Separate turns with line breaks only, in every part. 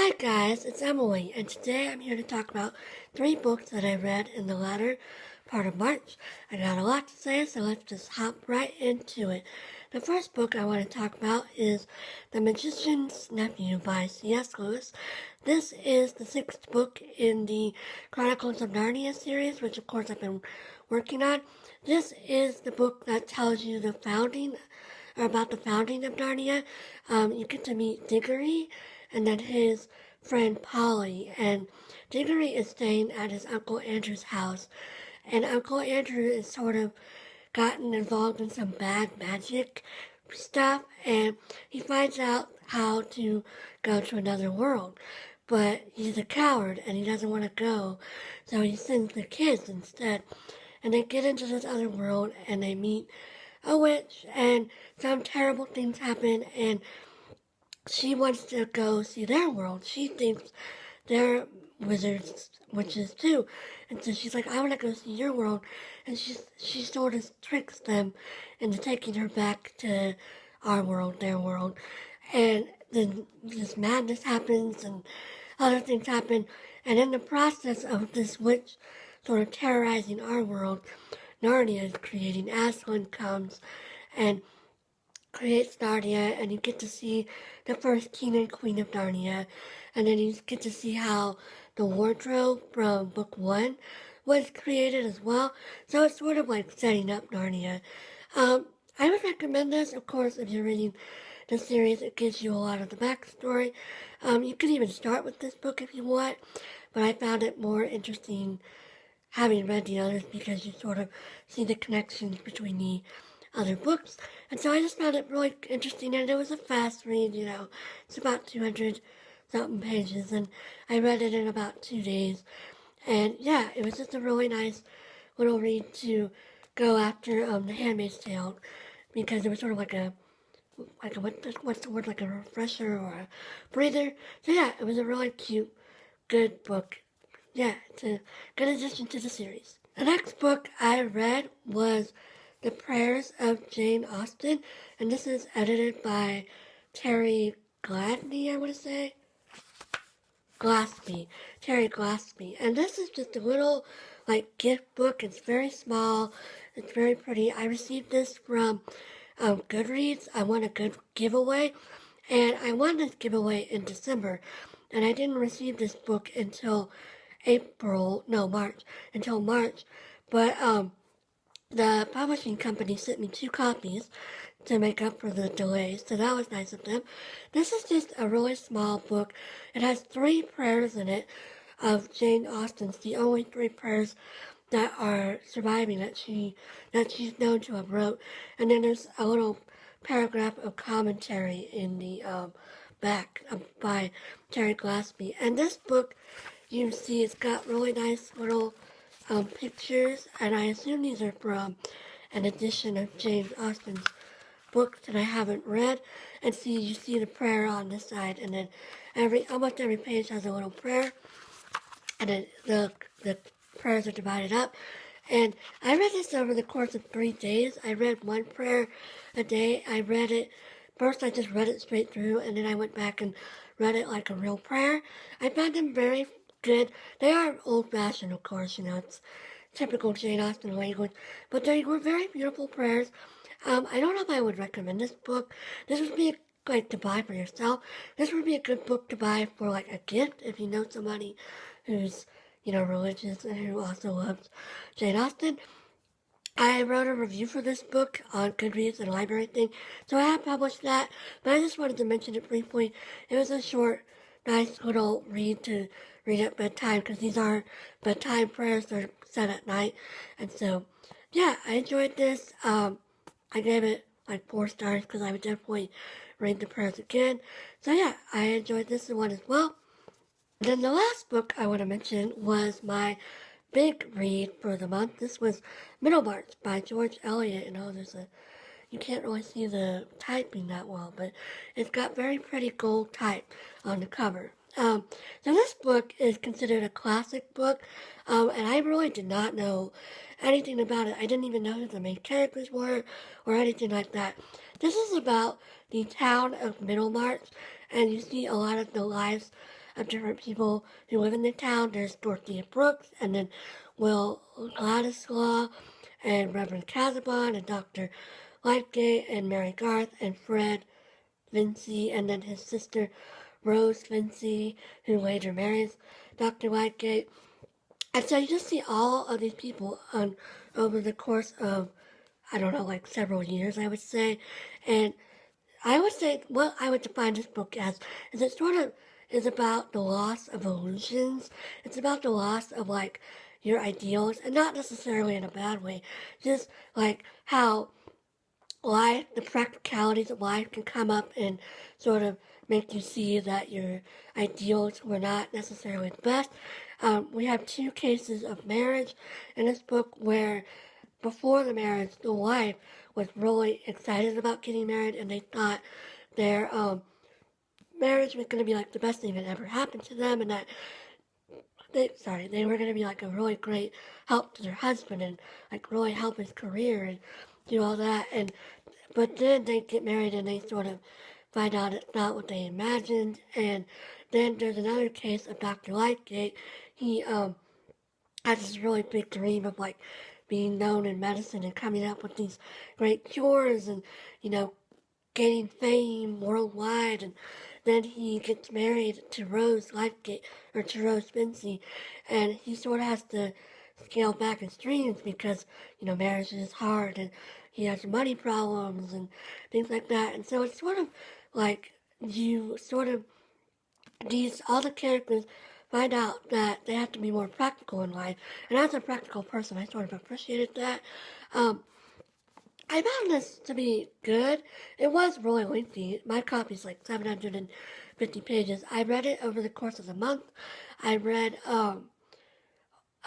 Hi guys, it's Emily, and today I'm here to talk about 3 books that I read in the latter part of March. I got a lot to say, so let's just hop right into it. The first book I want to talk about is The Magician's Nephew by C.S. Lewis. This is the 6th book in the Chronicles of Narnia series, which of course I've been working on. This is the book that tells you about the founding of Narnia. You get to meet Diggory and then his friend Polly, and Diggory is staying at his Uncle Andrew's house, and Uncle Andrew is sort of gotten involved in some bad magic stuff, and he finds out how to go to another world, but he's a coward and he doesn't want to go, so he sends the kids instead, and they get into this other world and they meet a witch, and some terrible things happen, and she wants to go see their world. She thinks they're witches too. And so she's like, I want to go see your world. And she sort of tricks them into taking her back to our world, their world. And then this madness happens and other things happen. And in the process of this witch sort of terrorizing our world, Narnia is creating. Aslan comes and creates Narnia, and you get to see the first king and queen of Narnia, and then you get to see how the wardrobe from book 1 was created as well. So it's sort of like setting up Narnia. I would recommend this, of course, if you're reading the series. It gives you a lot of the backstory. You could even start with this book if you want, but I found it more interesting having read the others because you sort of see the connections between the other books. And so I just found it really interesting, and it was a fast read, It's about 200 something pages, and I read it in about 2 days. And yeah, it was just a really nice little read to go after The Handmaid's Tale, because it was sort of like a what's the word, like a refresher or a breather. So yeah, it was a really cute, good book. Yeah, it's a good addition to the series. The next book I read was The Prayers of Jane Austen, and this is edited by Terry Gladney, I want to say. Terry Glapsey. And this is just a little, gift book. It's very small. It's very pretty. I received this from Goodreads. I won a good giveaway, and I won this giveaway in December, and I didn't receive this book until March, but the publishing company sent me 2 copies to make up for the delays, so that was nice of them. This is just a really small book. It has 3 prayers in it of Jane Austen's, the only 3 prayers that are surviving that she's known to have wrote. And then there's a little paragraph of commentary in the back by Terry Glasby. And this book, you see, it's got really nice little pictures, and I assume these are from an edition of Jane Austen's books that I haven't read. And you see the prayer on this side, and then almost every page has a little prayer, and then the prayers are divided up. And I read this over the course of 3 days. I read 1 prayer a day. First I just read it straight through, and then I went back and read it like a real prayer. I found them very good. They are old-fashioned, of course, it's typical Jane Austen language, but they were very beautiful prayers. I don't know if I would recommend this book. This would be to buy for yourself. This would be a good book to buy for a gift if you know somebody who's religious and who also loves Jane Austen. I wrote a review for this book on Goodreads and library thing, so I have published that, but I just wanted to mention it briefly. It was a short, nice little read to read at bedtime, because these are bedtime prayers that are said at night. And so, yeah, I enjoyed this. I gave it 4 stars because I would definitely read the prayers again. So yeah, I enjoyed this one as well. Then the last book I want to mention was my big read for the month. This was Middlemarch by George Eliot. You can't really see the typing that well, but it's got very pretty gold type on the cover. So this book is considered a classic book, and I really did not know anything about it. I didn't even know who the main characters were or anything like that. This is about the town of Middlemarch, and you see a lot of the lives of different people who live in the town. There's Dorothea Brooks, and then Will Ladislaw, and Reverend Casaubon, and Dr. Lydgate, and Mary Garth, and Fred Vincy, and then his sister Rose Vincy, who later marries Dr. Lydgate. And so you just see all of these people over the course of, I don't know, like several years, I would say. And I would say what I would define this book as is it sort of is about the loss of illusions. It's about the loss of like your ideals, and not necessarily in a bad way. Just like how life, the practicalities of life can come up and sort of make you see that your ideals were not necessarily the best. We have two cases of marriage in this book where before the marriage, the wife was really excited about getting married, and they thought their marriage was going to be like the best thing that ever happened to them, and that they were going to be like a really great help to their husband and like really help his career and do all that. But then they get married and they sort of find out it's not what they imagined. And then there's another case of Dr. Lydgate. He has this really big dream of like being known in medicine and coming up with these great cures and, gaining fame worldwide. And then he gets married to Rose Lydgate, or to Rose Vincy, and he sort of has to scale back his dreams because, marriage is hard and he has money problems and things like that. And so it's sort of like all the characters find out that they have to be more practical in life. And as a practical person, I sort of appreciated that. I found this to be good. It was really lengthy. My copy's like 750 pages. I read it over the course of a month. I read, I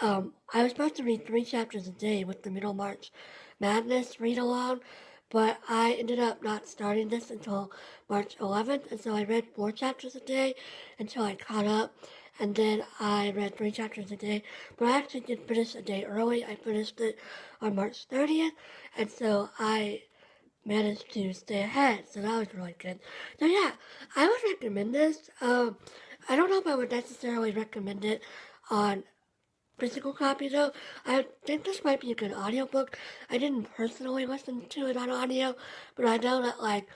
was supposed to read 3 chapters a day with the Middlemarch Madness read-along, but I ended up not starting this until March 11th, and so I read 4 chapters a day until I caught up, and then I read 3 chapters a day, but I actually did finish a day early. I finished it on March 30th, and so I managed to stay ahead, so that was really good. So yeah, I would recommend this. I don't know if I would necessarily recommend it on physical copy though. I think this might be a good audiobook. I didn't personally listen to it on audio, but I know that like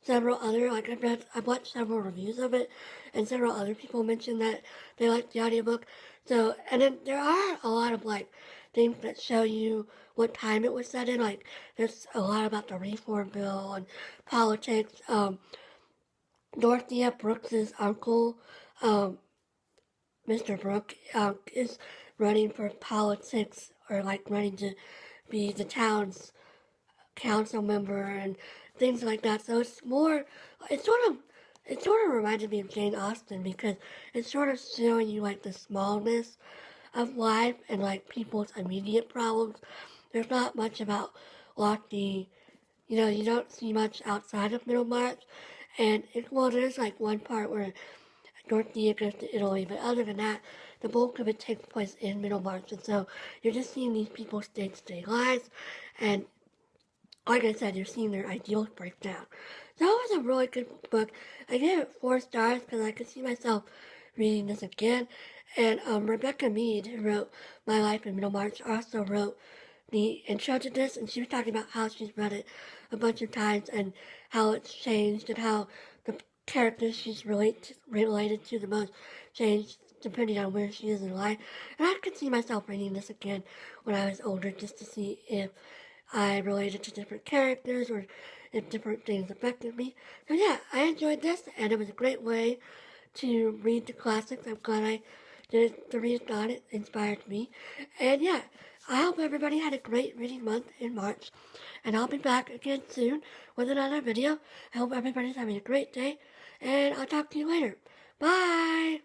several other I've watched several reviews of it, and several other people mentioned that they liked the audiobook. So, and then there are a lot of like things that show you what time it was set in. Like there's a lot about the Reform Bill and politics. Dorothea Brooks's uncle, Mr. Brooke, is running for politics, or like running to be the town's council member and things like that. So it's sort of reminded me of Jane Austen, because it's sort of showing you like the smallness of life and like people's immediate problems. There's not much about lofty, you don't see much outside of Middlemarch. And there's like one part where Dorothea goes to Italy, but other than that, the bulk of it takes place in Middlemarch. And so you're just seeing these people's day-to-day lives, and like I said, you're seeing their ideals break down. So it was a really good book. I gave it 4 stars because I could see myself reading this again. And Rebecca Mead, who wrote My Life in Middlemarch, also wrote the intro to this, and she was talking about how she's read it a bunch of times and how it's changed, and how the characters she's related to the most changed depending on where she is in life. And I could see myself reading this again when I was older, just to see if I related to different characters or if different things affected me. So yeah, I enjoyed this, and it was a great way to read the classics. I'm glad I did the readathon. It inspired me. And yeah, I hope everybody had a great reading month in March, and I'll be back again soon with another video. I hope everybody's having a great day, and I'll talk to you later. Bye!